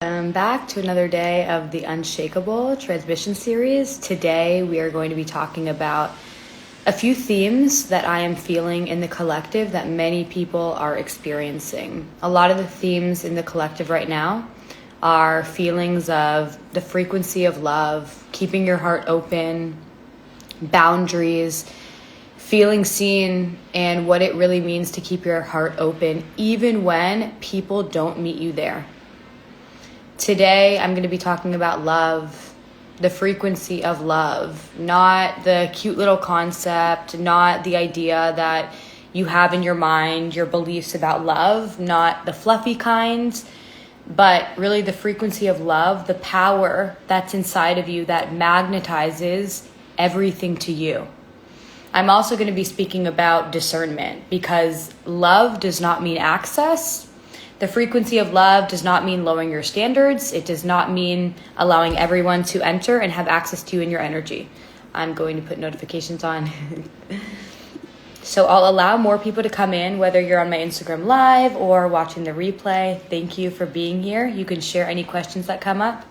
Back to another day of the Unshakable transmission series. Today we are going to be talking about a few themes that I am feeling in the collective that many people are experiencing. A lot of the themes in the collective right now are feelings of the frequency of love, keeping your heart open, boundaries, feeling seen, and what it really means to keep your heart open even when people don't meet you there. Today, I'm going to be talking about love, the frequency of love, not the cute little concept, not the idea that you have in your mind, your beliefs about love, not the fluffy kind, but really the frequency of love, the power that's inside of you that magnetizes everything to you. I'm also going to be speaking about discernment because love does not mean access. The frequency of love does not mean lowering your standards. It does not mean allowing everyone to enter and have access to you and your energy. I'm going to put notifications on. So I'll allow more people to come in, whether you're on my Instagram Live or watching the replay. Thank you for being here. You can share any questions that come up.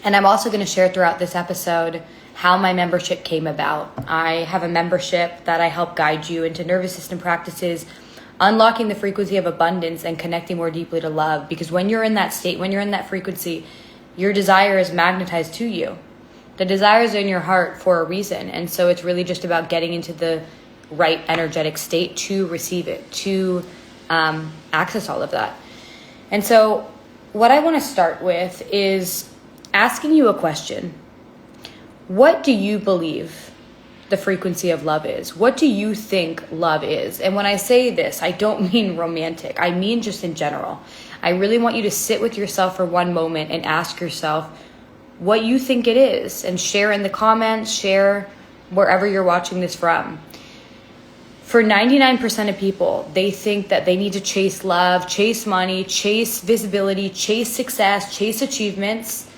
And I'm also going to share throughout this episode how my membership came about. I have a membership that I help guide you into nervous system practices, unlocking the frequency of abundance and connecting more deeply to love. Because when you're in that state, when you're in that frequency, your desire is magnetized to you. The desire is in your heart for a reason. And so it's really just about getting into the right energetic state to receive it, to access all of that. And so what I want to start with is asking you a question. What do you believe the frequency of love is? What do you think love is? And when I say this, I don't mean romantic. I mean just in general. I really want you to sit with yourself for one moment and ask yourself what you think it is, and share in the comments, share wherever you're watching this from. For 99% of people, they think that they need to chase love, chase money, chase visibility, chase success, chase achievements.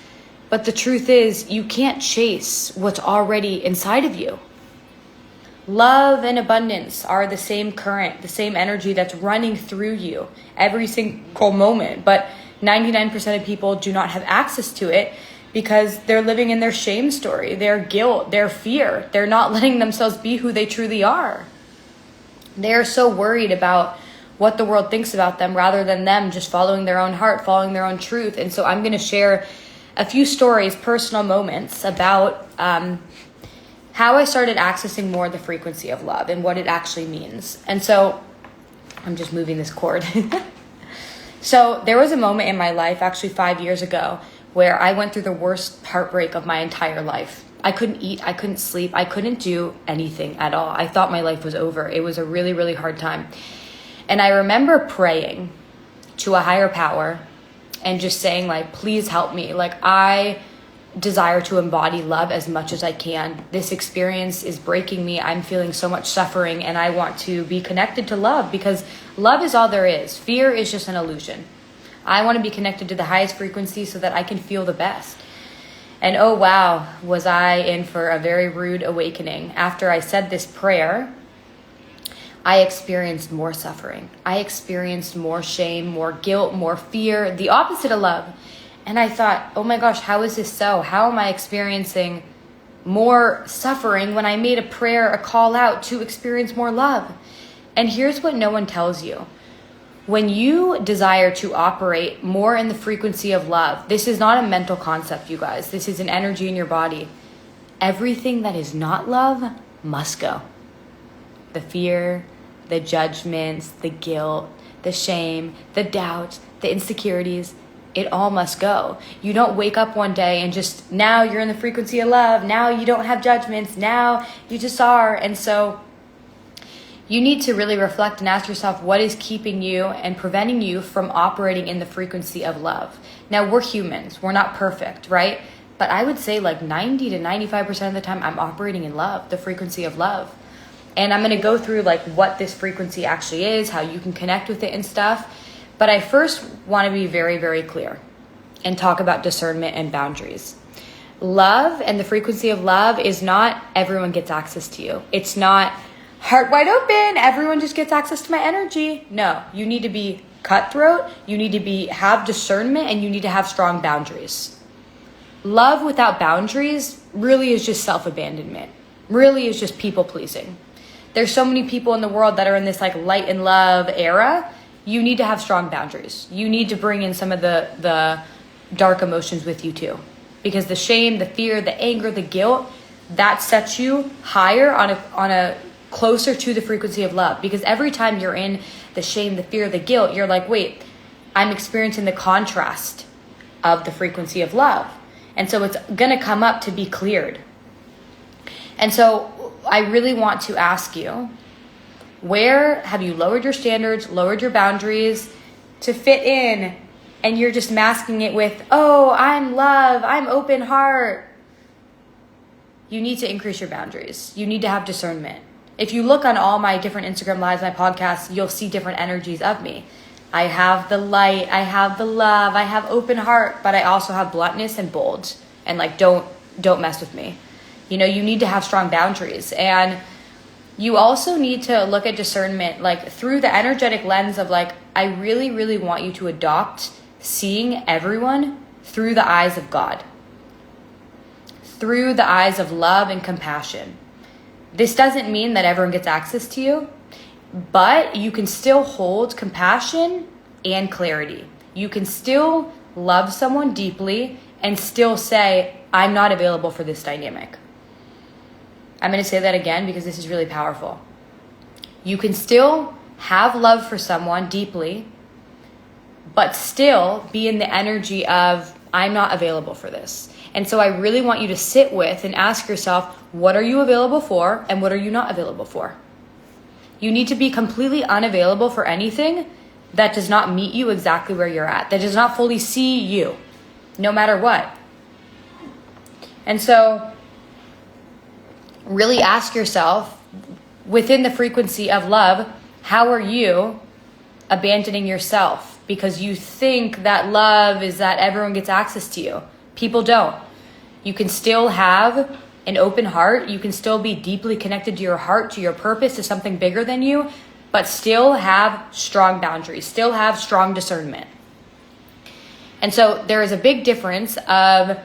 But the truth is, you can't chase what's already inside of you. Love and abundance are the same current, the same energy that's running through you every single moment. But 99% of people do not have access to it because they're living in their shame story, their guilt, their fear. They're not letting themselves be who they truly are. They're so worried about what the world thinks about them rather than them just following their own heart, following their own truth. And so I'm going to share a few stories, personal moments about how I started accessing more the frequency of love and what it actually means. And so I'm just moving this cord. So there was a moment in my life, actually 5 years ago, where I went through the worst heartbreak of my entire life. I couldn't eat, I couldn't sleep, I couldn't do anything at all. I thought my life was over. It was a really, really hard time. And I remember praying to a higher power and just saying, like, please help me. Like, I desire to embody love as much as I can. This experience is breaking me. I'm feeling so much suffering, and I want to be connected to love because love is all there is. Fear is just an illusion. I want to be connected to the highest frequency so that I can feel the best. And oh wow, was I in for a very rude awakening. After I said this prayer, I experienced more suffering. I experienced more shame, more guilt, more fear, the opposite of love. And I thought, oh my gosh, how is this so? How am I experiencing more suffering when I made a prayer, a call out to experience more love? And here's what no one tells you. When you desire to operate more in the frequency of love, this is not a mental concept, you guys. This is an energy in your body. Everything that is not love must go. The fear, the judgments, the guilt, the shame, the doubt, the insecurities, it all must go. You don't wake up one day and just, now you're in the frequency of love. Now you don't have judgments. Now you just are. And so you need to really reflect and ask yourself what is keeping you and preventing you from operating in the frequency of love. Now, we're humans. We're not perfect, right? But I would say like 90 to 95% of the time I'm operating in love, the frequency of love. And I'm going to go through like what this frequency actually is, how you can connect with it and stuff. But I first want to be very, very clear and talk about discernment and boundaries. Love and the frequency of love is not everyone gets access to you. It's not heart wide open, everyone just gets access to my energy. No, you need to be cutthroat. You need to have discernment, and you need to have strong boundaries. Love without boundaries really is just self-abandonment. Really is just people pleasing. There's so many people in the world that are in this like light and love era. You need to have strong boundaries. You need to bring in some of the dark emotions with you too. Because the shame, the fear, the anger, the guilt, that sets you higher on a closer to the frequency of love. Because every time you're in the shame, the fear, the guilt, you're like, wait, I'm experiencing the contrast of the frequency of love. And so it's going to come up to be cleared. And so I really want to ask you, where have you lowered your standards, lowered your boundaries to fit in, and you're just masking it with, oh, I'm love, I'm open heart? You need to increase your boundaries. You need to have discernment. If you look on all my different Instagram lives, my podcasts, you'll see different energies of me. I have the light, I have the love, I have open heart, but I also have bluntness and bold. And like, don't mess with me. You know, you need to have strong boundaries. And you also need to look at discernment, like through the energetic lens of like, I really, really want you to adopt seeing everyone through the eyes of God, through the eyes of love and compassion. This doesn't mean that everyone gets access to you, but you can still hold compassion and clarity. You can still love someone deeply and still say, I'm not available for this dynamic. I'm going to say that again because this is really powerful. You can still have love for someone deeply, but still be in the energy of, I'm not available for this. And so I really want you to sit with and ask yourself, what are you available for and what are you not available for? You need to be completely unavailable for anything that does not meet you exactly where you're at, that does not fully see you, no matter what. And so really ask yourself, within the frequency of love, how are you abandoning yourself? Because you think that love is that everyone gets access to you. People don't. You can still have an open heart. You can still be deeply connected to your heart, to your purpose, to something bigger than you, but still have strong boundaries, still have strong discernment. And so there is a big difference of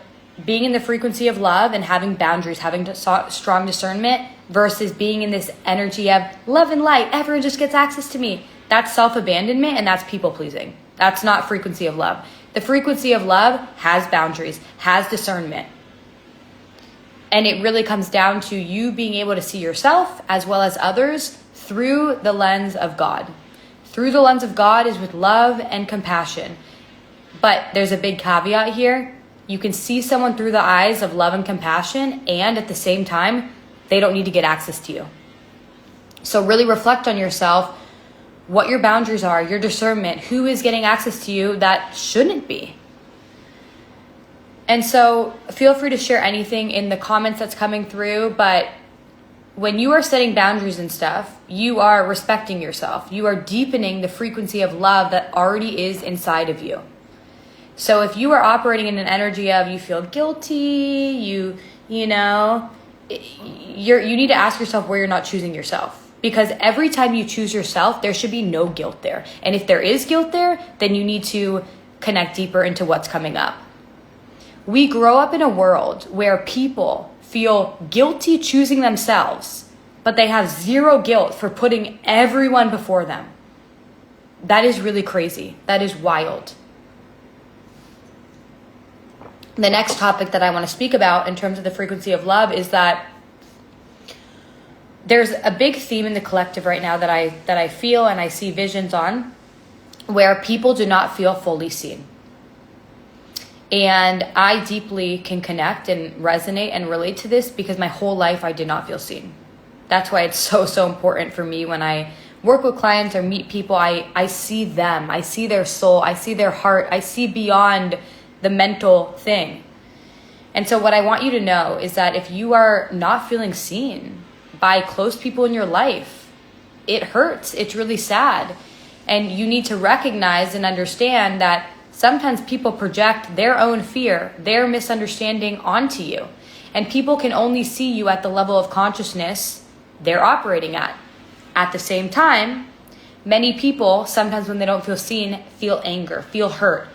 being in the frequency of love and having boundaries, having strong discernment versus being in this energy of love and light. Everyone just gets access to me. That's self-abandonment and that's people pleasing. That's not frequency of love. The frequency of love has boundaries, has discernment. And it really comes down to you being able to see yourself as well as others through the lens of God. Through the lens of God is with love and compassion. But there's a big caveat here. You can see someone through the eyes of love and compassion, and at the same time, they don't need to get access to you. So really reflect on yourself, what your boundaries are, your discernment, who is getting access to you that shouldn't be. And so feel free to share anything in the comments that's coming through, but when you are setting boundaries and stuff, you are respecting yourself. You are deepening the frequency of love that already is inside of you. So if you are operating in an energy of you feel guilty, you need to ask yourself where you're not choosing yourself. Because every time you choose yourself, there should be no guilt there. And if there is guilt there, then you need to connect deeper into what's coming up. We grow up in a world where people feel guilty choosing themselves, but they have zero guilt for putting everyone before them. That is really crazy. That is wild. The next topic that I want to speak about in terms of the frequency of love is that there's a big theme in the collective right now that I feel and I see visions on, where people do not feel fully seen. And I deeply can connect and resonate and relate to this because my whole life I did not feel seen. That's why it's so important for me when I work with clients or meet people, I see them, I see their soul, I see their heart, I see beyond the mental thing. And so what I want you to know is that if you are not feeling seen by close people in your life, it hurts. It's really sad. And you need to recognize and understand that sometimes people project their own fear, their misunderstanding onto you. And people can only see you at the level of consciousness they're operating at. At the same time, Many people, sometimes when they don't feel seen, feel anger, feel hurt,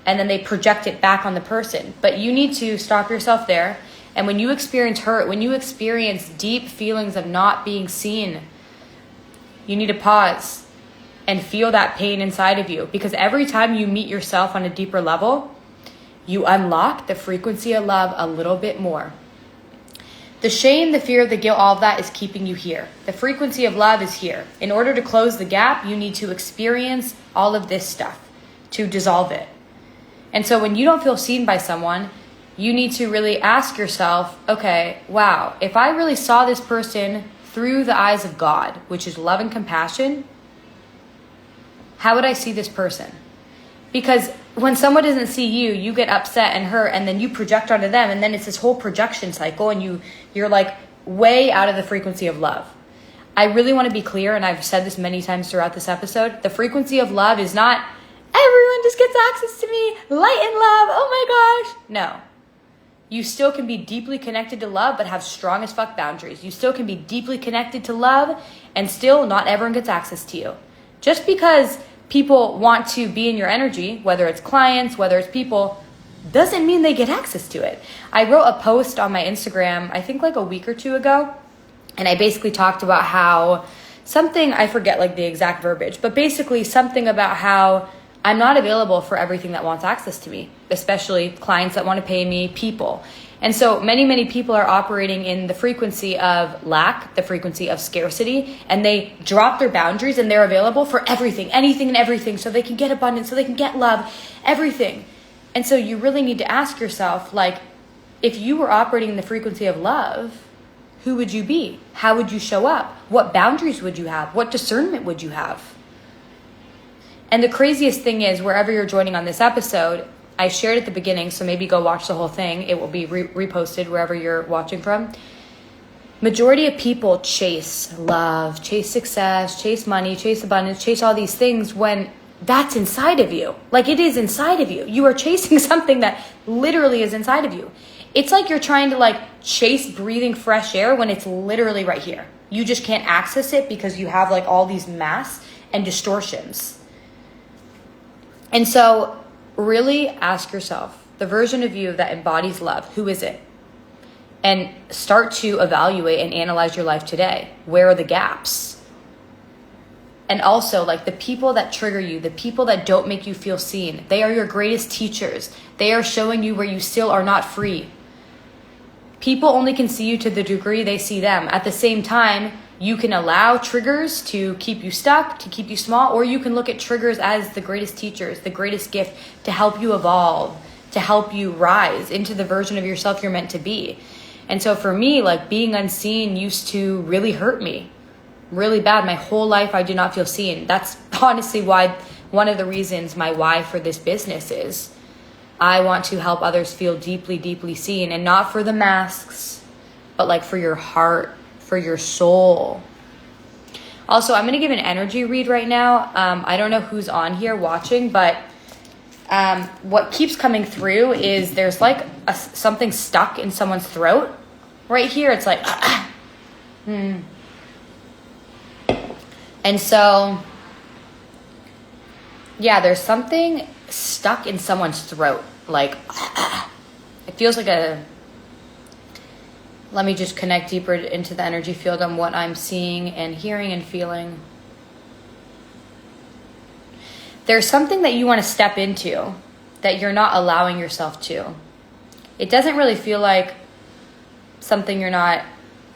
and then they project it back on the person. But you need to stop yourself there. And when you experience hurt, when you experience deep feelings of not being seen, you need to pause and feel that pain inside of you. Because every time you meet yourself on a deeper level, you unlock the frequency of love a little bit more. The shame, the fear, the guilt, all of that is keeping you here. The frequency of love is here. In order to close the gap, you need to experience all of this stuff to dissolve it. And so when you don't feel seen by someone, you need to really ask yourself, okay, wow, if I really saw this person through the eyes of God, which is love and compassion, how would I see this person? Because when someone doesn't see you, you get upset and hurt, and then you project onto them, and then it's this whole projection cycle, and you're like way out of the frequency of love. I really want to be clear, and I've said this many times throughout this episode, the frequency of love is not, everyone just gets access to me, light and love, oh my gosh. No. You still can be deeply connected to love, but have strong as fuck boundaries. You still can be deeply connected to love, and still not everyone gets access to you. Just because people want to be in your energy, whether it's clients, whether it's people, doesn't mean they get access to it. I wrote a post on my Instagram, I think like a week or two ago, and I basically talked about how something, I forget like the exact verbiage, but basically something about how I'm not available for everything that wants access to me, especially clients that want to pay me, people. And so many people are operating in the frequency of lack, the frequency of scarcity, and they drop their boundaries and they're available for everything, anything and everything, so they can get abundance, so they can get love, everything. And so you really need to ask yourself, like, if you were operating in the frequency of love, who would you be? How would you show up? What boundaries would you have? What discernment would you have? And the craziest thing is, wherever you're joining on this episode, I shared at the beginning, so maybe go watch the whole thing. It will be reposted wherever you're watching from. Majority of people chase love, chase success, chase money, chase abundance, chase all these things when that's inside of you. Like, it is inside of you. You are chasing something that literally is inside of you. It's like you're trying to like chase breathing fresh air when it's literally right here. You just can't access it because you have like all these masks and distortions. And so really ask yourself, the version of you that embodies love, who is it? And start to evaluate and analyze your life today. Where are the gaps? And also, like, the people that trigger you, the people that don't make you feel seen, they are your greatest teachers. They are showing you where you still are not free. People only can see you to the degree they see them. At the same time, you can allow triggers to keep you stuck, to keep you small, or you can look at triggers as the greatest teachers, the greatest gift to help you evolve, to help you rise into the version of yourself you're meant to be. And so for me, like, being unseen used to really hurt me really bad. My whole life, I did not feel seen. That's honestly why, one of the reasons my why for this business is I want to help others feel deeply, deeply seen, and not for the masks, but like for your heart, for your soul. Also, I'm going to give an energy read right now. I don't know who's on here watching, but what keeps coming through is there's like something stuck in someone's throat right here. It's like, And so, yeah, there's something stuck in someone's throat. Like, it feels like let me just connect deeper into the energy field on what I'm seeing and hearing and feeling. There's something that you want to step into that you're not allowing yourself to. It doesn't really feel like something you're not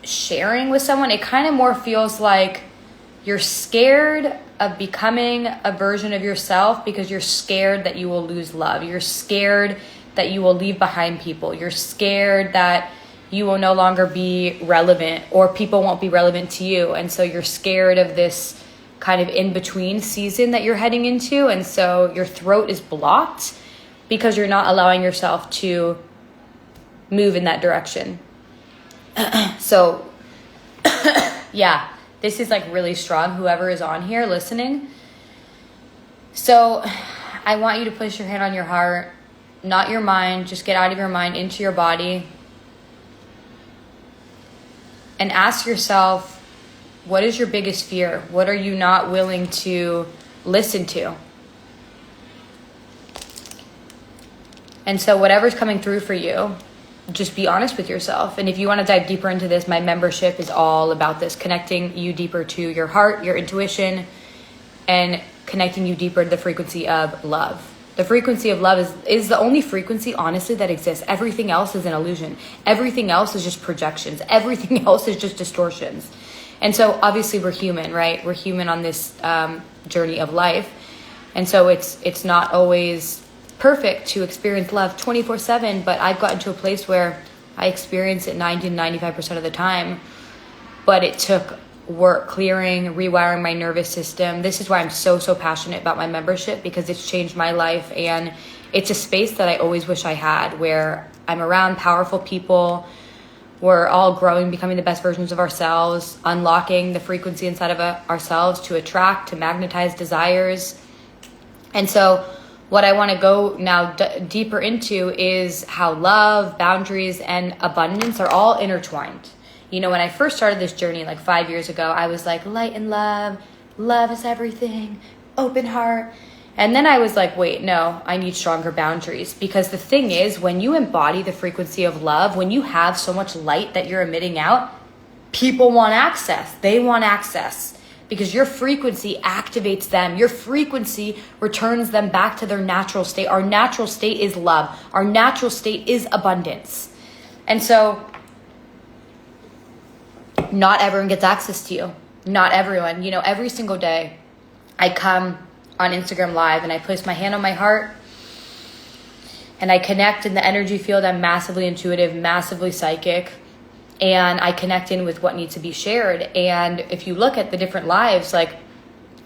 sharing with someone. It kind of more feels like you're scared of becoming a version of yourself because you're scared that you will lose love. You're scared that you will leave behind people. You're scared that you will no longer be relevant, or people won't be relevant to you. And so you're scared of this kind of in-between season that you're heading into. And so your throat is blocked because you're not allowing yourself to move in that direction. So, yeah, this is like really strong, whoever is on here listening. So I want you to place your hand on your heart, not your mind. Just get out of your mind into your body. And ask yourself, What is your biggest fear? What are you not willing to listen to? And so whatever's coming through for you, just be honest with yourself. And if you want to dive deeper into this, my membership is all about this, connecting you deeper to your heart, your intuition, and connecting you deeper to the frequency of love. The frequency of love is the only frequency, honestly, that exists. Everything else is an illusion. Everything else is just projections. Everything else is just distortions. And so obviously we're human, right? We're human on this journey of life. And so it's not always perfect to experience love 24/7, but I've gotten to a place where I experience it 90 to 95% of the time. But it took work, clearing, rewiring my nervous system. This is why I'm so passionate about my membership, because it's changed my life. And it's a space that I always wish I had, where I'm around powerful people. We're all growing, becoming the best versions of ourselves, unlocking the frequency inside of ourselves to attract, to magnetize desires. And so what I want to go now deeper into is how love, boundaries, and abundance are all intertwined. You know, when I first started this journey like 5 years ago, I was like, light and love is everything, open heart. And then I was like, wait, no, I need stronger boundaries. Because the thing is, when you embody the frequency of love, when you have so much light that you're emitting out, people want access. They want access. Because your frequency activates them. Your frequency returns them back to their natural state. Our natural state is love. Our natural state is abundance. And so not everyone gets access to you. Not everyone. You know, every single day I come on Instagram Live and I place my hand on my heart and I connect in the energy field. I'm massively intuitive, massively psychic. And I connect in with what needs to be shared. And if you look at the different lives, like,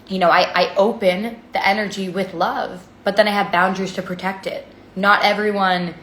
you know, I open the energy with love, but then I have boundaries to protect it. Not everyone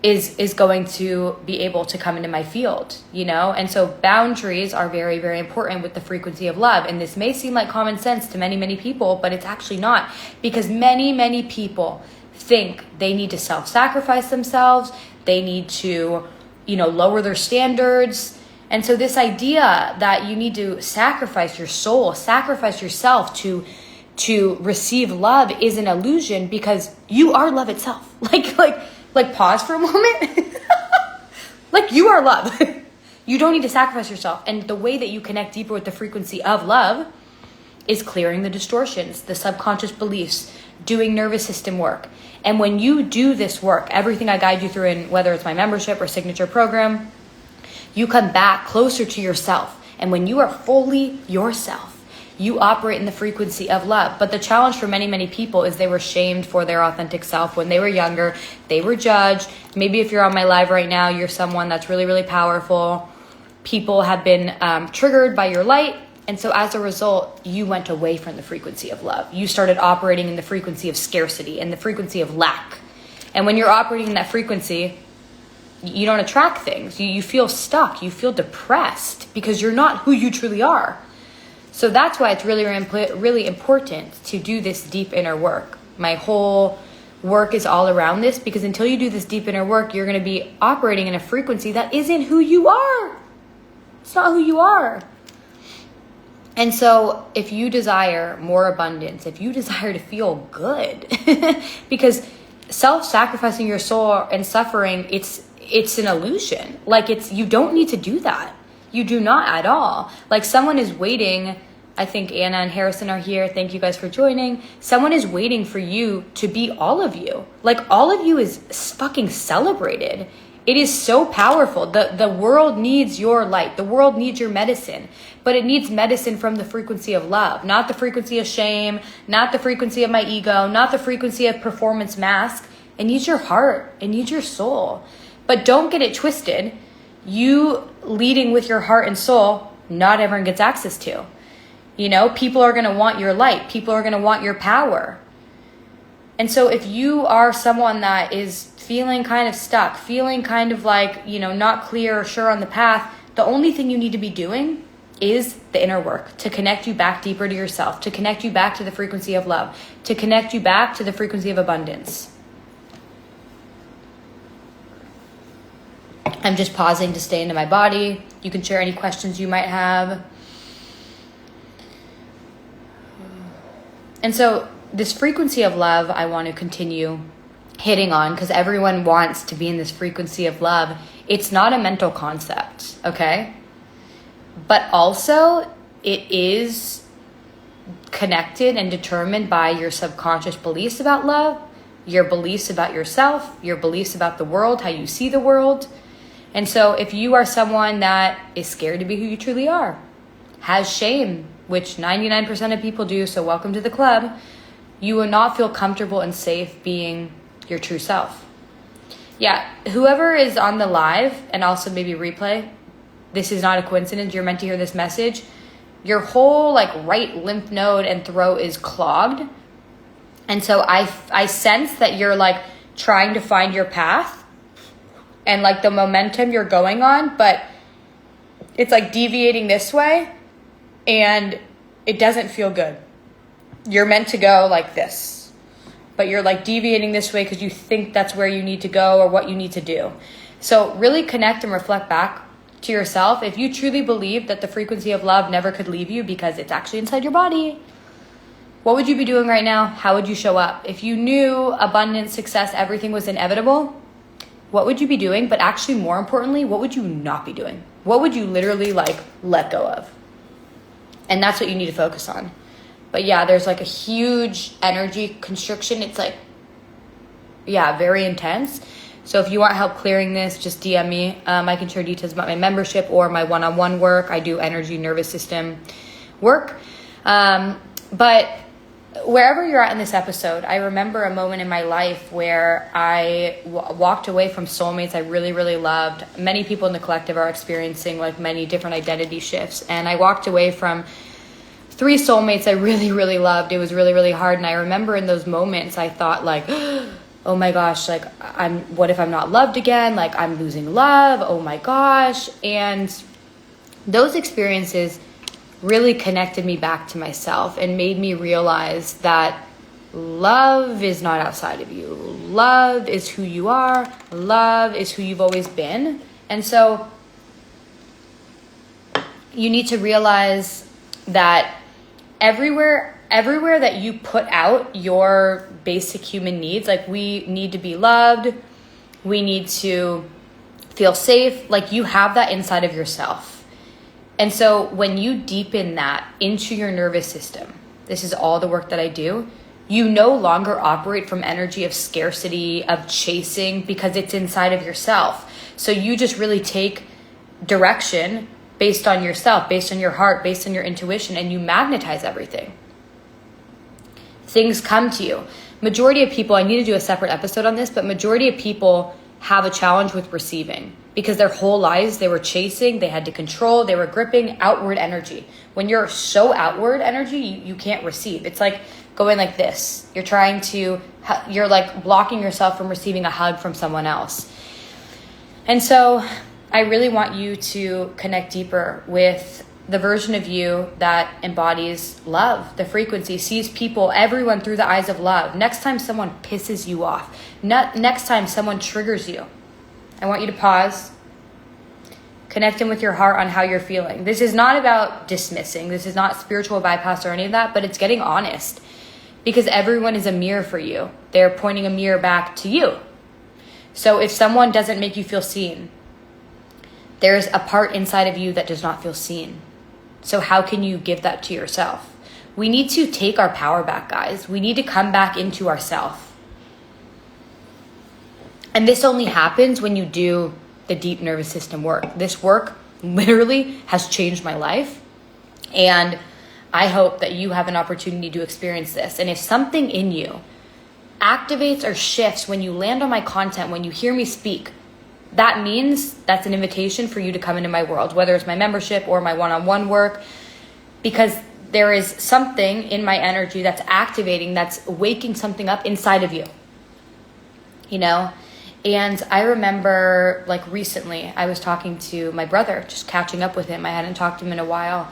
is going to be able to come into my field, you know? And so boundaries are very, very important with the frequency of love. And this may seem like common sense to many, many people, but it's actually not. Because many, many people think they need to self-sacrifice themselves. They need to, you know, lower their standards. And so this idea that you need to sacrifice your soul, sacrifice yourself to receive love is an illusion, because you are love itself. Like pause for a moment. Like, you are love. You don't need to sacrifice yourself. And the way that you connect deeper with the frequency of love is clearing the distortions, the subconscious beliefs, doing nervous system work. And when you do this work, everything I guide you through in, whether it's my membership or signature program, you come back closer to yourself. And when you are fully yourself, you operate in the frequency of love. But the challenge for many, many people is they were shamed for their authentic self when they were younger. They were judged. Maybe if you're on my live right now, you're someone that's really, really powerful. People have been triggered by your light. And so as a result, you went away from the frequency of love. You started operating in the frequency of scarcity and the frequency of lack. And when you're operating in that frequency, you don't attract things. You feel stuck. You feel depressed because you're not who you truly are. So that's why it's really, really important to do this deep inner work. My whole work is all around this, because until you do this deep inner work, you're going to be operating in a frequency that isn't who you are. It's not who you are. And so if you desire more abundance, if you desire to feel good, because self-sacrificing your soul and suffering, it's an illusion. Like, you don't need to do that. You do not at all. Like, someone is waiting. I think Anna and Harrison are here. Thank you guys for joining. Someone is waiting for you to be all of you. Like, all of you is fucking celebrated. It is so powerful. The world needs your light. The world needs your medicine. But it needs medicine from the frequency of love, not the frequency of shame, not the frequency of my ego, not the frequency of performance mask. It needs your heart. It needs your soul. But don't get it twisted. You leading with your heart and soul, not everyone gets access to. You know, people are going to want your light. People are going to want your power. And so if you are someone that is feeling kind of stuck, feeling kind of like, you know, not clear or sure on the path, the only thing you need to be doing is the inner work to connect you back deeper to yourself, to connect you back to the frequency of love, to connect you back to the frequency of abundance. I'm just pausing to stay into my body. You can share any questions you might have. And so this frequency of love, I want to continue hitting on because everyone wants to be in this frequency of love. It's not a mental concept, okay? But also it is connected and determined by your subconscious beliefs about love, your beliefs about yourself, your beliefs about the world, how you see the world. And so if you are someone that is scared to be who you truly are, has shame, which 99% of people do, so welcome to the club, you will not feel comfortable and safe being your true self. Yeah, whoever is on the live and also maybe replay, this is not a coincidence. You're meant to hear this message. Your whole right lymph node and throat is clogged. And so I sense that you're trying to find your path and the momentum you're going on, but it's deviating this way and it doesn't feel good. You're meant to go like this, but you're deviating this way because you think that's where you need to go or what you need to do. So really connect and reflect back to yourself. If you truly believe that the frequency of love never could leave you because it's actually inside your body, what would you be doing right now? How would you show up? If you knew abundance, success, everything was inevitable, what would you be doing? But actually, more importantly, what would you not be doing? What would you literally let go of? And that's what you need to focus on. But yeah, there's a huge energy constriction. It's very intense. So if you want help clearing this, just DM me. I can share details about my membership or my one-on-one work. I do energy, nervous system work. But wherever you're at in this episode, I remember a moment in my life where I walked away from soulmates I really, really loved. Many people in the collective are experiencing many different identity shifts. And I walked away from 3 soulmates I really, really loved. It was really, really hard. And I remember in those moments, I thought oh my gosh, what if I'm not loved again? I'm losing love. Oh my gosh. And those experiences really connected me back to myself and made me realize that love is not outside of you. Love is who you are. Love is who you've always been. And so you need to realize that everywhere that you put out your basic human needs, we need to be loved, we need to feel safe, you have that inside of yourself. And so when you deepen that into your nervous system, this is all the work that I do, you no longer operate from energy of scarcity, of chasing, because it's inside of yourself. So you just really take direction based on yourself, based on your heart, based on your intuition, and you magnetize everything. Things come to you. Majority of people, I need to do a separate episode on this, but majority of people have a challenge with receiving because their whole lives they were chasing, they had to control, they were gripping outward energy. When you're so outward energy, you can't receive. It's going like this. You're blocking yourself from receiving a hug from someone else. And so I really want you to connect deeper with the version of you that embodies love, the frequency, sees people, everyone through the eyes of love. Next time someone pisses you off, next time someone triggers you, I want you to pause, connect in with your heart on how you're feeling. This is not about dismissing. This is not spiritual bypass or any of that, but it's getting honest because everyone is a mirror for you. They're pointing a mirror back to you. So if someone doesn't make you feel seen, there's a part inside of you that does not feel seen. So how can you give that to yourself? We need to take our power back, guys. We need to come back into ourselves. And this only happens when you do the deep nervous system work. This work literally has changed my life. And I hope that you have an opportunity to experience this. And if something in you activates or shifts when you land on my content, when you hear me speak, that means that's an invitation for you to come into my world, whether it's my membership or my one-on-one work, because there is something in my energy that's activating, that's waking something up inside of you, And I remember recently I was talking to my brother, just catching up with him. I hadn't talked to him in a while.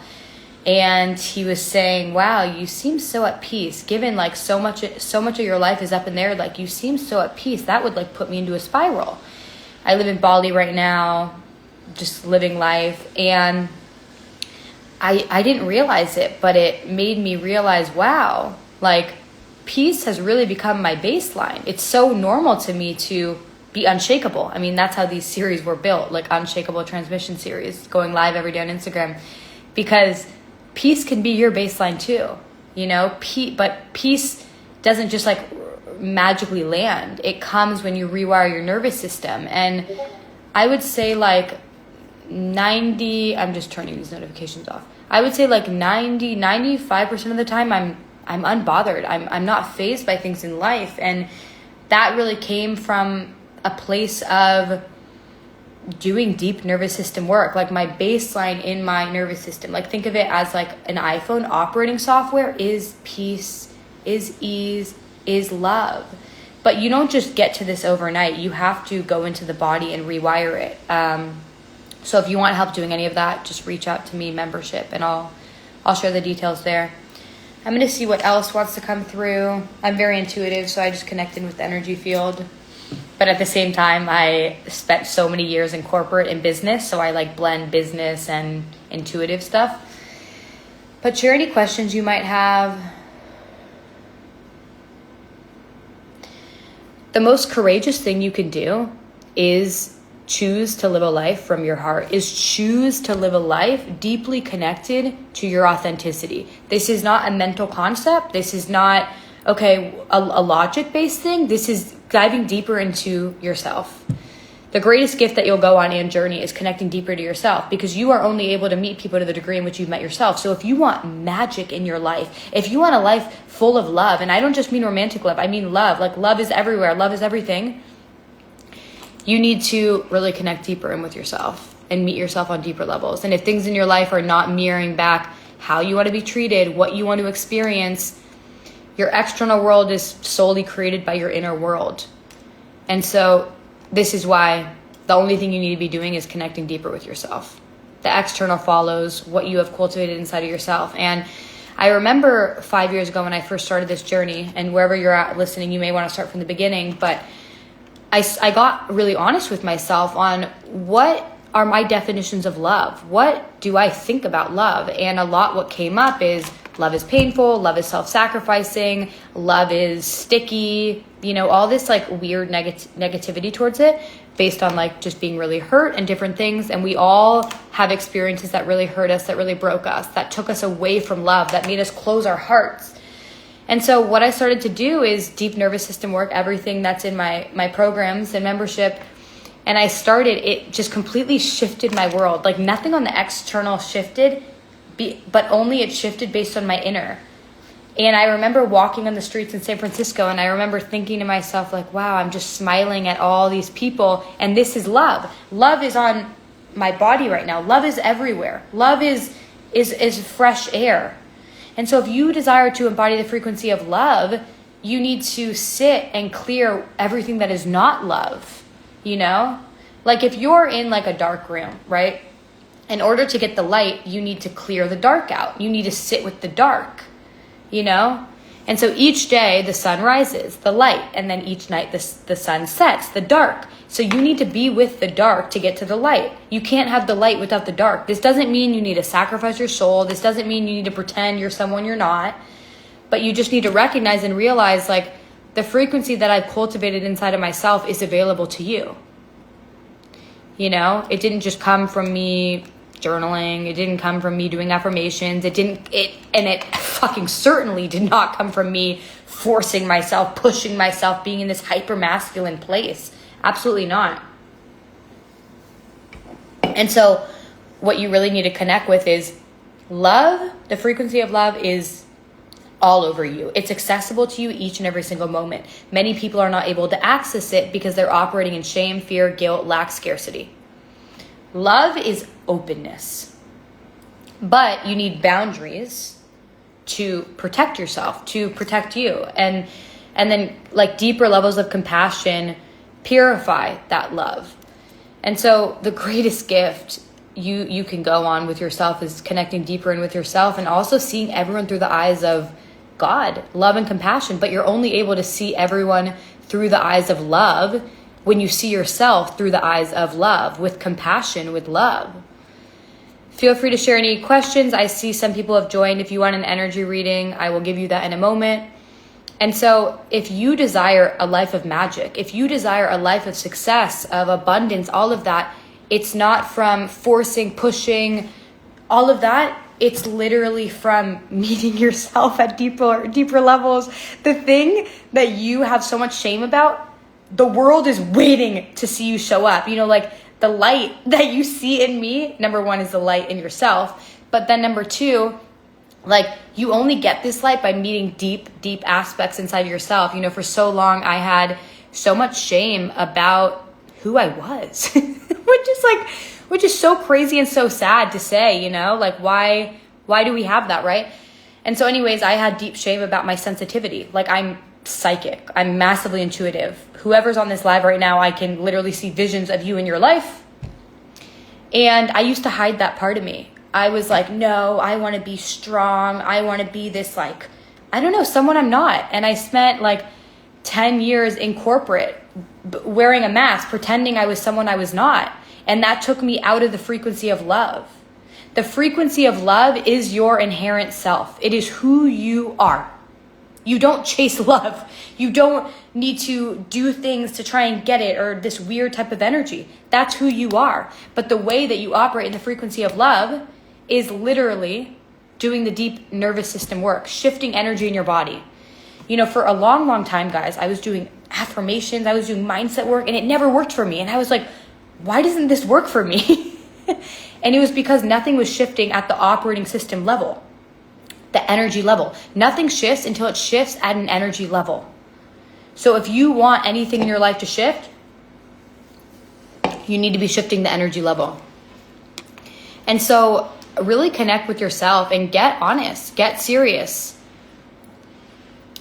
And he was saying, wow, you seem so at peace, given so much of your life is up in there. You seem so at peace. That would put me into a spiral. I live in Bali right now, just living life. And I didn't realize it, but it made me realize, wow, Like, peace has really become my baseline. It's so normal to me to be unshakable. I mean, that's how these series were built, like unshakable transmission series, going live every day on Instagram, because peace can be your baseline too, you know. But peace doesn't just like magically land. It comes when you rewire your nervous system. And I would say like 90, I'm just turning these notifications off. I would say like 95% of the time I'm unbothered. I'm not fazed by things in life. And that really came from a place of doing deep nervous system work. Like my baseline in my nervous system, like think of it as like an iPhone operating software is peace, is ease, is love. But you don't just get to this overnight. You have to go into the body and rewire it. So if you want help doing any of that, just reach out to me, membership, and I'll share the details there. I'm going to see what else wants to come through. I'm very intuitive, so I just connected with the energy field. But at the same time, I spent so many years in corporate and business, so I like blend business and intuitive stuff. But share any questions you might have. The most courageous thing you can do is choose to live a life from your heart, is choose to live a life deeply connected to your authenticity. This is not a mental concept. This is not, a logic-based thing. This is diving deeper into yourself. The greatest gift that you'll go on in journey is connecting deeper to yourself, because you are only able to meet people to the degree in which you've met yourself. So if you want magic in your life, if you want a life full of love, and I don't just mean romantic love, I mean love, like love is everywhere, love is everything, you need to really connect deeper in with yourself and meet yourself on deeper levels. And if things in your life are not mirroring back how you want to be treated, what you want to experience, your external world is solely created by your inner world. And so this is why the only thing you need to be doing is connecting deeper with yourself. The external follows what you have cultivated inside of yourself. And I remember 5 years ago when I first started this journey, and wherever you're at listening, you may want to start from the beginning, but I got really honest with myself on what are my definitions of love? What do I think about love? And a lot what came up is love is painful, love is self-sacrificing, love is sticky, all this like weird negativity towards it based on like just being really hurt and different things. And we all have experiences that really hurt us, that really broke us, that took us away from love, that made us close our hearts. And so what I started to do is deep nervous system work, everything that's in my programs and membership. And it just completely shifted my world. Like nothing on the external shifted, but only it shifted based on my inner. And I remember walking on the streets in San Francisco, and I remember thinking to myself like, wow, I'm just smiling at all these people. And this is love. Love is on my body right now. Love is everywhere. Love is fresh air. And so if you desire to embody the frequency of love, you need to sit and clear everything that is not love, Like if you're in like a dark room, right? In order to get the light, you need to clear the dark out. You need to sit with the dark, And so each day the sun rises, the light, and then each night the sun sets, the dark. So you need to be with the dark to get to the light. You can't have the light without the dark. This doesn't mean you need to sacrifice your soul. This doesn't mean you need to pretend you're someone you're not. But you just need to recognize and realize like the frequency that I've cultivated inside of myself is available to you. It didn't just come from me journaling. It didn't come from me doing affirmations. It fucking certainly did not come from me forcing myself, pushing myself, being in this hyper masculine place. Absolutely not. And so what you really need to connect with is love. The frequency of love is all over you. It's accessible to you each and every single moment. Many people are not able to access it because they're operating in shame, fear, guilt, lack, scarcity. Love is openness. But you need boundaries to protect yourself, to protect you. And then like deeper levels of compassion purify that love. And so the greatest gift you can go on with yourself is connecting deeper in with yourself, and also seeing everyone through the eyes of God, love and compassion. But you're only able to see everyone through the eyes of love when you see yourself through the eyes of love, with compassion, with love. Feel free to share any questions. I see some people have joined. If you want an energy reading, I will give you that in a moment. And so if you desire a life of magic, if you desire a life of success, of abundance, all of that, it's not from forcing, pushing, all of that. It's literally from meeting yourself at deeper levels. The thing that you have so much shame about, the world is waiting to see you show up. You know, like the light that you see in me, number one is the light in yourself. But then number two, like you only get this light by meeting deep aspects inside of yourself. You know, for so long I had so much shame about who I was, which is so crazy and so sad to say, you know, like why do we have that, right? And so anyways, I had deep shame about my sensitivity. Like I'm psychic, I'm massively intuitive. Whoever's on this live right now, I can literally see visions of you in your life. And I used to hide that part of me. I was like, no, I want to be strong. I want to be this, like, I don't know, someone I'm not. And I spent like 10 years in corporate wearing a mask, pretending I was someone I was not. And that took me out of the frequency of love. The frequency of love is your inherent self. It is who you are. You don't chase love. You don't need to do things to try and get it or this weird type of energy. That's who you are. But the way that you operate in the frequency of love is literally doing the deep nervous system work, shifting energy in your body. You know, for a long time, guys, I was doing affirmations, I was doing mindset work, and it never worked for me. And I was like, why doesn't this work for me? And it was because nothing was shifting at the operating system level, the energy level. Nothing shifts until it shifts at an energy level. So if you want anything in your life to shift, you need to be shifting the energy level. And so really connect with yourself and get honest, get serious,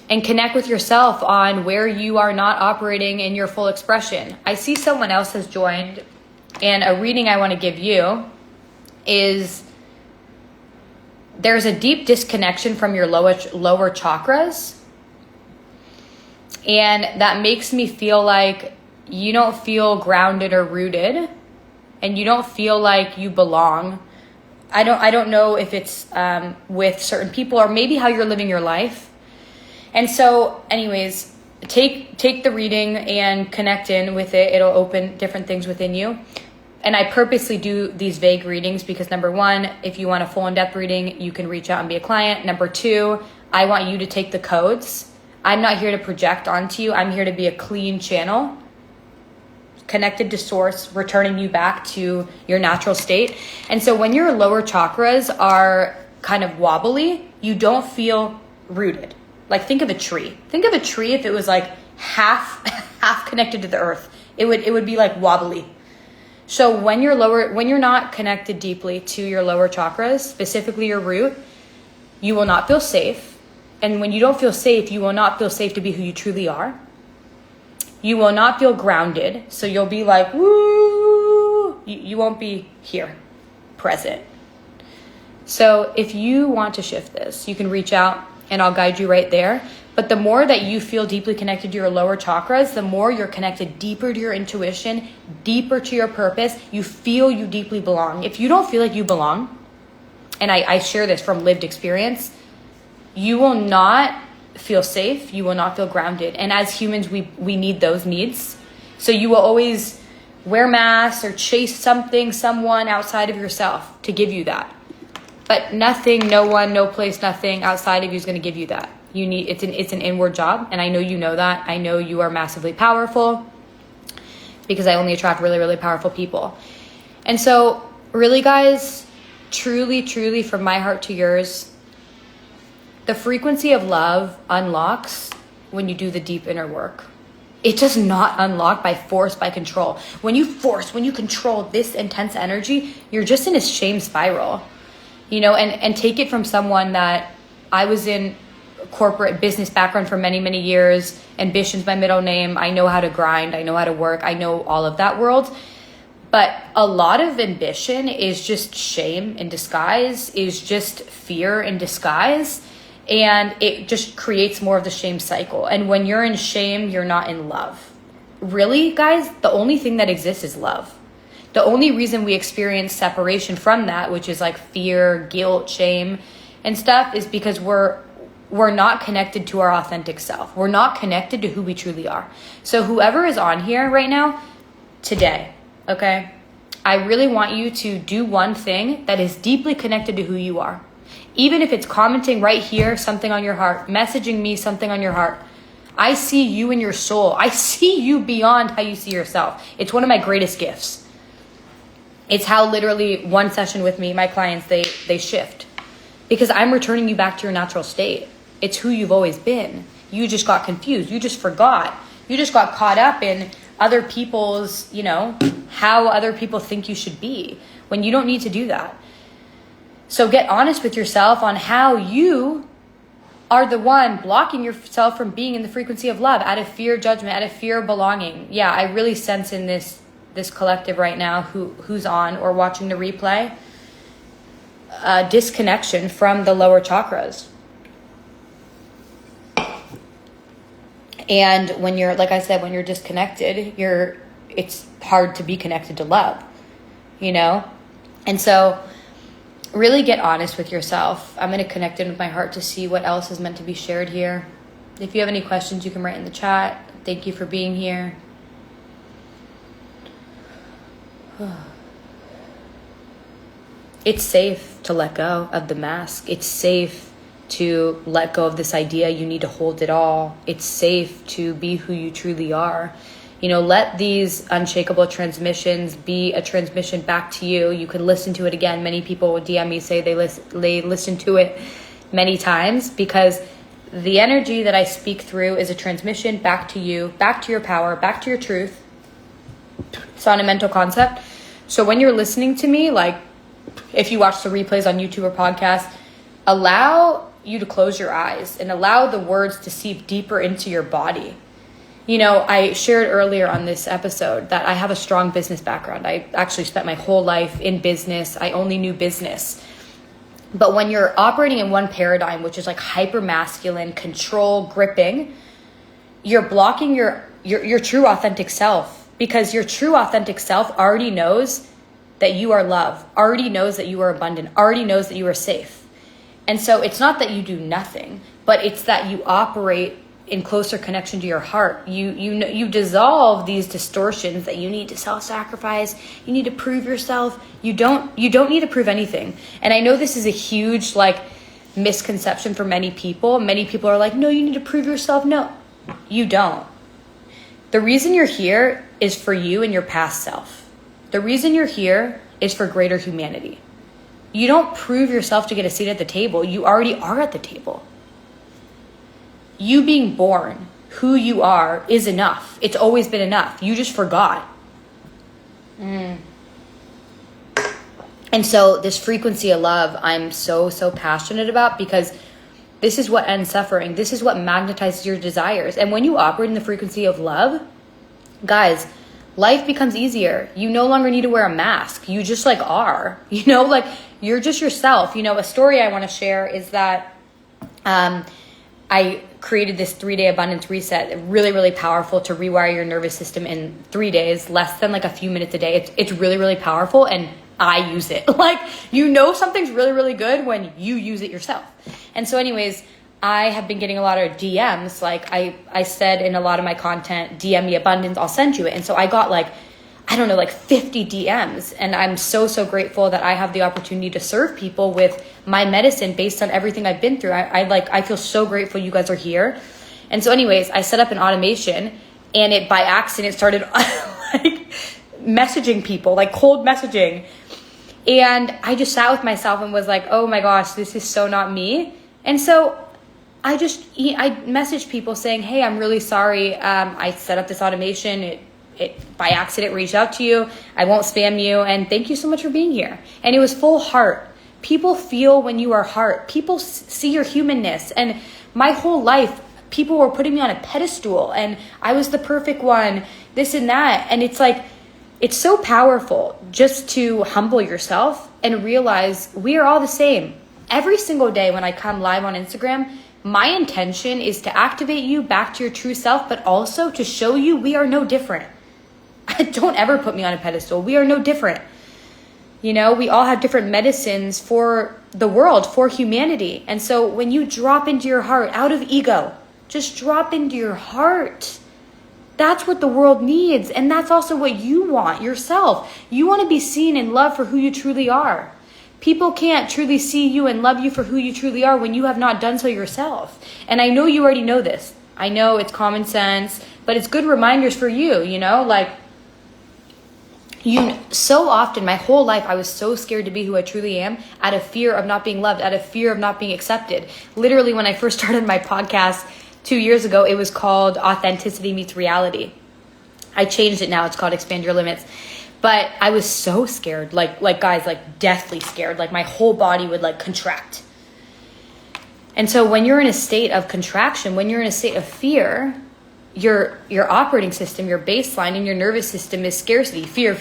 and connect with yourself on where you are not operating in your full expression. I see someone else has joined, and a reading I want to give you is there's a deep disconnection from your lower chakras. And that makes me feel like you don't feel grounded or rooted, and you don't feel like you belong. I don't know if it's with certain people or maybe how you're living your life. And so anyways, take the reading and connect in with it. It'll open different things within you. And I purposely do these vague readings because number one, if you want a full in-depth reading, you can reach out and be a client. Number two, I want you to take the codes. I'm not here to project onto you. I'm here to be a clean channel, connected to source, returning you back to your natural state. And so when your lower chakras are kind of wobbly, you don't feel rooted. Like think of a tree. Think of a tree if it was like half connected to the earth. It would be like wobbly. So when you're not connected deeply to your lower chakras, specifically your root, you will not feel safe. And when you don't feel safe, you will not feel safe to be who you truly are. You will not feel grounded. So you'll be like, woo, you won't be here, present. So if you want to shift this, you can reach out and I'll guide you right there. But the more that you feel deeply connected to your lower chakras, the more you're connected deeper to your intuition, deeper to your purpose. You feel you deeply belong. If you don't feel like you belong, and I share this from lived experience, you will not feel safe. You will not feel grounded. And as humans, we need those needs. So you will always wear masks or chase something, someone outside of yourself to give you that. But nothing, no one, no place, nothing outside of you is going to give you that. You need it's an inward job, and I know you know that. I know you are massively powerful because I only attract really, really powerful people. And so really, guys, truly from my heart to yours, the frequency of love unlocks when you do the deep inner work. It does not unlock by force, by control. When you control this intense energy, you're just in a shame spiral. You know, and take it from someone that I was in corporate business background for many, many years. Ambition's my middle name. I know how to grind. I know how to work. I know all of that world. But a lot of ambition is just shame in disguise, is just fear in disguise. And it just creates more of the shame cycle. And when you're in shame, you're not in love. Really, guys, the only thing that exists is love. The only reason we experience separation from that, which is like fear, guilt, shame, and stuff, is because we're we're not connected to our authentic self. We're not connected to who we truly are. So whoever is on here right now, today, okay, I really want you to do one thing that is deeply connected to who you are. Even if it's commenting right here, something on your heart, messaging me something on your heart. I see you in your soul. I see you beyond how you see yourself. It's one of my greatest gifts. It's how literally one session with me, my clients, they shift. Because I'm returning you back to your natural state. It's who you've always been. You just got confused. You just forgot. You just got caught up in other people's, how other people think you should be, when you don't need to do that. So get honest with yourself on how you are the one blocking yourself from being in the frequency of love, out of fear of judgment, out of fear of belonging. Yeah, I really sense in this collective right now who's on or watching the replay, disconnection from the lower chakras. And when you're, like I said, when you're disconnected, it's hard to be connected to love, And so really get honest with yourself. I'm going to connect in with my heart to see what else is meant to be shared here. If you have any questions, you can write in the chat. Thank you for being here. It's safe to let go of the mask. It's safe to let go of this idea you need to hold it all. It's safe to be who you truly are. Let these unshakable transmissions be a transmission back to you. You can listen to it again. Many people will DM me, say they listen to it many times, because the energy that I speak through is a transmission back to you, back to your power, back to your truth. It's not a mental concept. So when you're listening to me, like if you watch the replays on YouTube or podcast, allow you to close your eyes and allow the words to seep deeper into your body. I shared earlier on this episode that I have a strong business background. I actually spent my whole life in business. I only knew business. But when you're operating in one paradigm, which is like hyper masculine, control, gripping, you're blocking your true authentic self, because your true authentic self already knows that you are love, already knows that you are abundant, already knows that you are safe. And so it's not that you do nothing, but it's that you operate in closer connection to your heart. You dissolve these distortions that you need to self-sacrifice. You need to prove yourself. You don't need to prove anything. And I know this is a huge misconception for many people. Many people are like, no, you need to prove yourself. No, you don't. The reason you're here is for you and your past self. The reason you're here is for greater humanity. You don't prove yourself to get a seat at the table. You already are at the table. You being born, who you are, is enough. It's always been enough. You just forgot. And so this frequency of love, I'm so passionate about, because this is what ends suffering. This is what magnetizes your desires. And when you operate in the frequency of love, guys, life becomes easier. You no longer need to wear a mask. You just are, you're just yourself. A story I want to share is that I created this 3-day abundance reset, really, really powerful to rewire your nervous system in 3 days, less than a few minutes a day. It's really, really powerful, and I use it. Something's really, really good when you use it yourself. And so anyways, I have been getting a lot of DMs. I said in a lot of my content, DM me abundance, I'll send you it. And so I got 50 DMs. And I'm so grateful that I have the opportunity to serve people with my medicine based on everything I've been through. I feel so grateful you guys are here. And so anyways, I set up an automation, and it by accident started messaging people, cold messaging. And I just sat with myself and was like, oh my gosh, this is so not me. And so I messaged people saying, hey, I'm really sorry. I set up this automation. It by accident reached out to you. I won't spam you. And thank you so much for being here. And it was full heart. People feel when you are heart. People see your humanness. And my whole life, people were putting me on a pedestal, and I was the perfect one, this and that. And it's so powerful just to humble yourself and realize we are all the same. Every single day when I come live on Instagram, my intention is to activate you back to your true self, but also to show you we are no different. Don't ever put me on a pedestal. We are no different. You know, we all have different medicines for the world, for humanity. And so when you drop into your heart out of ego, just drop into your heart. That's what the world needs. And that's also what you want yourself. You want to be seen and loved for who you truly are. People can't truly see you and love you for who you truly are when you have not done so yourself. And I know you already know this. I know it's common sense, but it's good reminders for you, you know, like so often my whole life, I was so scared to be who I truly am out of fear of not being loved, out of fear of not being accepted. Literally, when I first started my podcast 2 years ago, it was called Authenticity Meets Reality. I changed it now. It's called Expand Your Limits. But I was so scared, like guys, like deathly scared. Like my whole body would like contract. And so when you're in a state of contraction, when you're in a state of fear, your operating system, your baseline in your nervous system is scarcity, fear.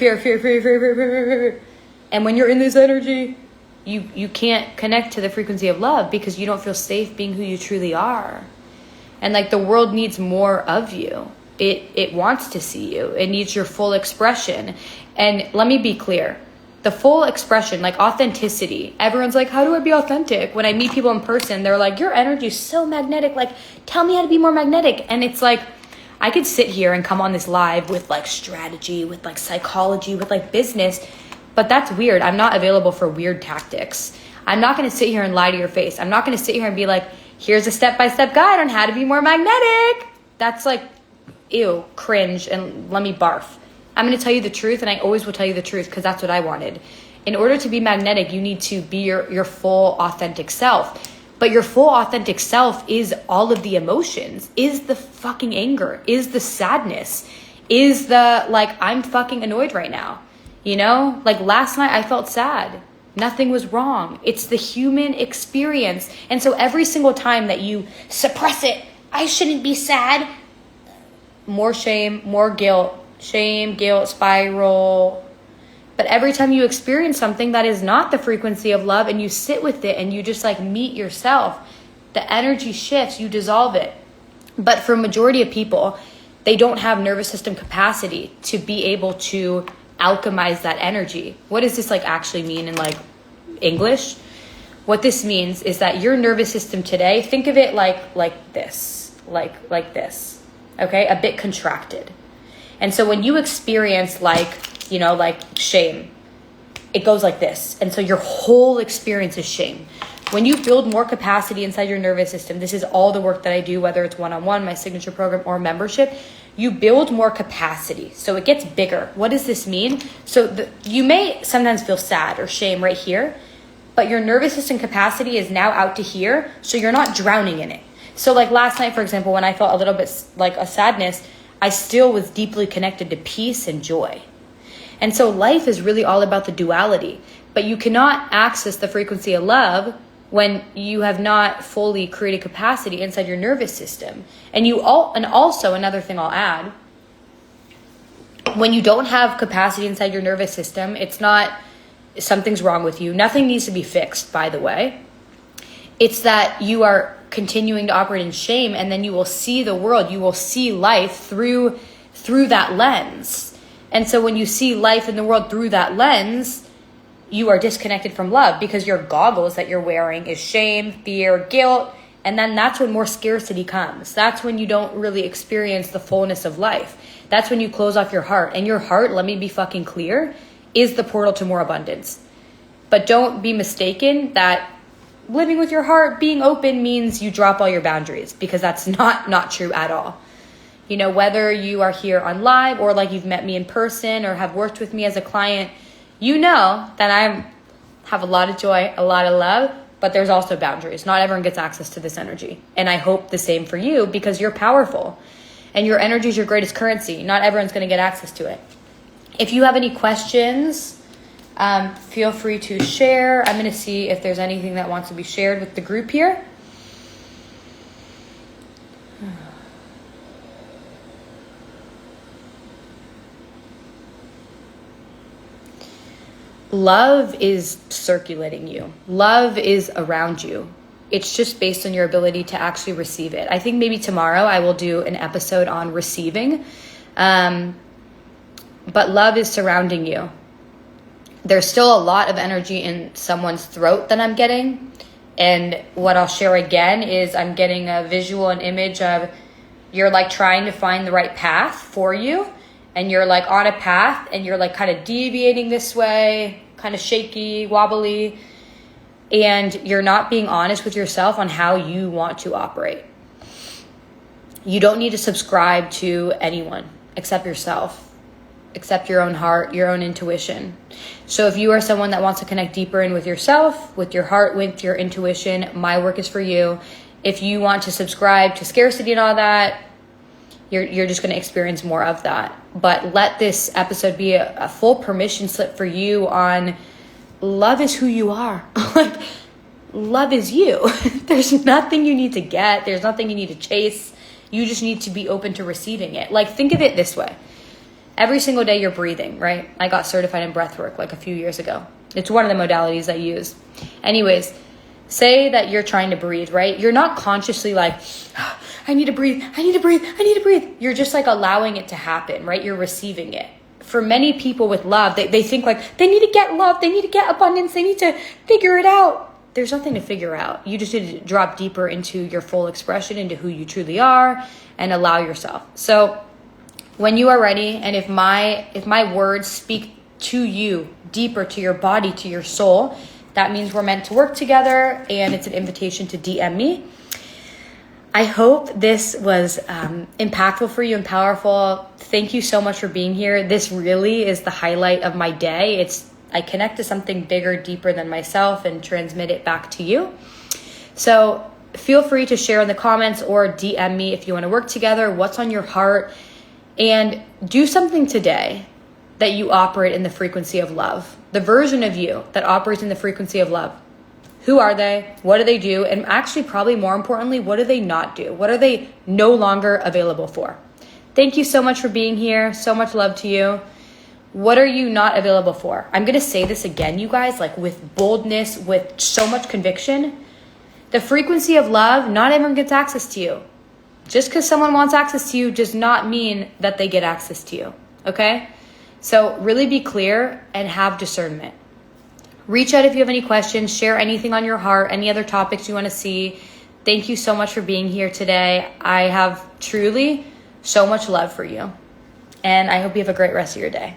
And when you're in this energy, you can't connect to the frequency of love because you don't feel safe being who you truly are. And like the world needs more of you. It wants to see you. It needs your full expression. And let me be clear. The full expression, like authenticity. Everyone's like, how do I be authentic? When I meet people in person, they're like, your energy is so magnetic. Like, tell me how to be more magnetic. And it's like, I could sit here and come on this live with like strategy, with like psychology, with like business. But that's weird. I'm not available for weird tactics. I'm not going to sit here and lie to your face. I'm not going to sit here and be like, here's a step-by-step guide on how to be more magnetic. That's like, ew, cringe, and let me barf. I'm going to tell you the truth, and I always will tell you the truth because that's what I wanted. In order to be magnetic, you need to be your full authentic self. But your full authentic self is all of the emotions, is the fucking anger, is the sadness, is the like, I'm fucking annoyed right now. You know, like last night I felt sad. Nothing was wrong. It's the human experience. And so every single time that you suppress it, I shouldn't be sad. More shame, more guilt, shame, guilt, spiral. But every time you experience something that is not the frequency of love and you sit with it and you just like meet yourself, the energy shifts, you dissolve it. But for a majority of people, they don't have nervous system capacity to be able to alchemize that energy. What does this like actually mean in like English? What this means is that your nervous system today, think of it like this, like this. Okay, a bit contracted. And so when you experience like shame, it goes like this. And so your whole experience is shame. When you build more capacity inside your nervous system, this is all the work that I do, whether it's one-on-one, my signature program, or membership, you build more capacity. So it gets bigger. What does this mean? So you may sometimes feel sad or shame right here, but your nervous system capacity is now out to here, so you're not drowning in it. So like last night, for example, when I felt a little bit like a sadness, I still was deeply connected to peace and joy. And so life is really all about the duality, but you cannot access the frequency of love when you have not fully created capacity inside your nervous system. And also another thing I'll add, when you don't have capacity inside your nervous system, it's not something's wrong with you. Nothing needs to be fixed, by the way. It's that you are continuing to operate in shame, and then you will see the world, you will see life through that lens. And so when you see life in the world through that lens, you are disconnected from love because your goggles that you're wearing is shame, fear, guilt, and then that's when more scarcity comes. That's when you don't really experience the fullness of life. That's when you close off your heart. And your heart, let me be fucking clear, is the portal to more abundance. But don't be mistaken that living with your heart, being open means you drop all your boundaries, because that's not true at all. You know, whether you are here on live or like you've met me in person or have worked with me as a client, you know that I have a lot of joy, a lot of love, but there's also boundaries. Not everyone gets access to this energy. And I hope the same for you, because you're powerful and your energy is your greatest currency. Not everyone's going to get access to it. If you have any questions, feel free to share. I'm going to see if there's anything that wants to be shared with the group here. Love is circulating you. Love is around you. It's just based on your ability to actually receive it. I think maybe tomorrow I will do an episode on receiving. But love is surrounding you. there's still a lot of energy in someone's throat that I'm getting. And what I'll share again is I'm getting a visual and image of you're like trying to find the right path for you. And you're like on a path and you're like kind of deviating this way, kind of shaky, wobbly. And you're not being honest with yourself on how you want to operate. You don't need to subscribe to anyone except yourself, except your own heart, your own intuition. So if you are someone that wants to connect deeper in with yourself, with your heart, with your intuition, my work is for you. If you want to subscribe to scarcity and all that, you're just going to experience more of that. But let this episode be a full permission slip for you on love is who you are. Like, love is you. There's nothing you need to get. There's nothing you need to chase. You just need to be open to receiving it. Like, think of it this way. Every single day you're breathing, right? I got certified in breath work like a few years ago. It's one of the modalities I use. Anyways, say that you're trying to breathe, right? You're not consciously like, oh, I need to breathe, I need to breathe, I need to breathe. You're just like allowing it to happen, right? You're receiving it. For many people with love, they think like they need to get love, they need to get abundance, they need to figure it out. There's nothing to figure out. You just need to drop deeper into your full expression, into who you truly are, and allow yourself. So when you are ready, and if my words speak to you deeper, to your body, to your soul, that means we're meant to work together, and it's an invitation to DM me. I hope this was impactful for you and powerful. Thank you so much for being here. This really is the highlight of my day. I connect to something bigger, deeper than myself and transmit it back to you. So feel free to share in the comments or DM me if you want to work together, what's on your heart, and do something today that you operate in the frequency of love. The version of you that operates in the frequency of love. Who are they? What do they do? And actually, probably more importantly, what do they not do? What are they no longer available for? Thank you so much for being here. So much love to you. What are you not available for? I'm going to say this again, you guys, like with boldness, with so much conviction. The frequency of love, not everyone gets access to you. Just because someone wants access to you does not mean that they get access to you. Okay? So really be clear and have discernment. Reach out if you have any questions, share anything on your heart, any other topics you want to see. Thank you so much for being here today. I have truly so much love for you. And I hope you have a great rest of your day.